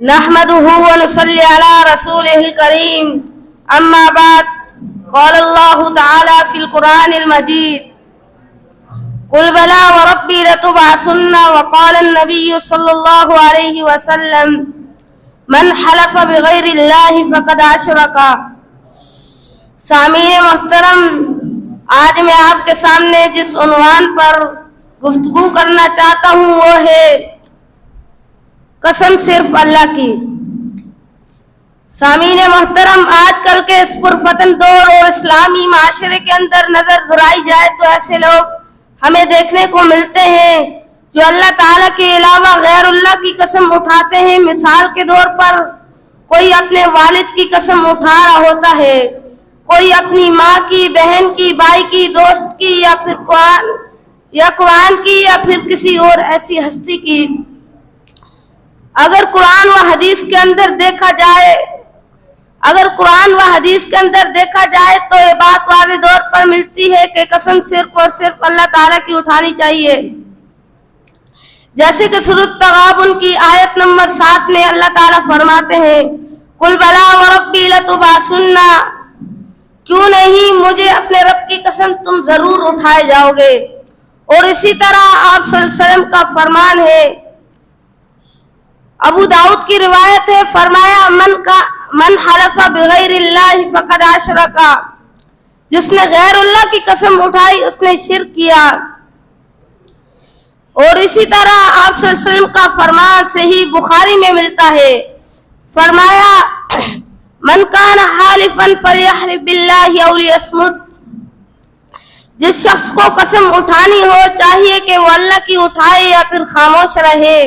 نحمده ونصلي على رسوله الكريم اما بعد قال الله تعالى في القرآن المجيد قل بلى وربي لتبعثن وقال النبي صلى الله عليه وسلم من حلف بغير الله فقد اشرك۔ سامعین محترم، آج میں آپ کے سامنے جس عنوان پر گفتگو کرنا چاہتا ہوں وہ ہے قسم صرف اللہ کی۔ سامعین محترم، آج کل کے اس پرفتن دور اور اسلامی معاشرے کے اندر نظر دہرائی جائے تو ایسے لوگ ہمیں دیکھنے کو ملتے ہیں جو اللہ تعالیٰ کے علاوہ غیر اللہ کی قسم اٹھاتے ہیں۔ مثال کے طور پر کوئی اپنے والد کی قسم اٹھا رہا ہوتا ہے، کوئی اپنی ماں کی، بہن کی، بھائی کی، دوست کی، یا پھر قرآن کی، یا پھر کسی اور ایسی ہستی کی۔ اگر قرآن و حدیث کے اندر دیکھا جائے تو یہ بات واضح طور پر ملتی ہے کہ قسم صرف اور صرف اللہ تعالیٰ کی اٹھانی چاہیے۔ جیسے کہ سورۃ التغابن کی آیت نمبر 7 میں اللہ تعالیٰ فرماتے ہیں قل بلی وربی لتبعثن، کیوں نہیں مجھے اپنے رب کی قسم تم ضرور اٹھائے جاؤ گے۔ اور اسی طرح آپ صلی اللہ علیہ وسلم کا فرمان ہے، ابو داؤد کی روایت ہے، فرمایا من حلف بغیر اللہ فقد اشرک، جس نے غیر اللہ کی قسم اٹھائی اس نے شرک کیا۔ اور اسی طرح آپ صلی اللہ علیہ وسلم کا فرمان صحیح بخاری میں ملتا ہے، فرمایا من کان حالفا فلیحلف باللہ او لیصمت، جس شخص کو قسم اٹھانی ہو چاہیے کہ وہ اللہ کی اٹھائے یا پھر خاموش رہے۔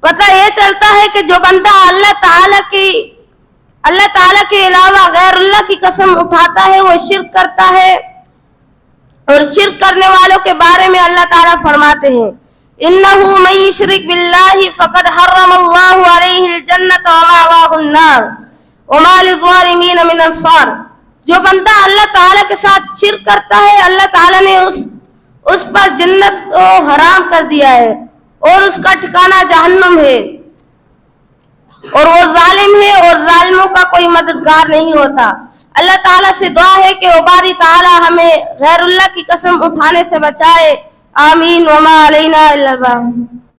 پتہ یہ چلتا ہے کہ جو بندہ اللہ تعالیٰ کے علاوہ غیر اللہ کی قسم اٹھاتا ہے وہ شرک کرتا ہے، اور شرک کرنے والوں کے بارے میں اللہ تعالیٰ فرماتے ہیں انہ من یشرک باللہ فقد حرم اللہ علیہ الجنۃ ومأواہ النار وما للظالمین من انصار۔ جو بندہ اللہ تعالیٰ کے ساتھ شرک کرتا ہے اللہ تعالیٰ نے اس پر جنت کو حرام کر دیا ہے اور اس کا ٹھکانہ جہنم ہے، اور وہ ظالم ہے اور ظالموں کا کوئی مددگار نہیں ہوتا۔ اللہ تعالیٰ سے دعا ہے کہ وہ باری تعالیٰ ہمیں غیر اللہ کی قسم اٹھانے سے بچائے، آمین۔ وما علینا الا البلاغ۔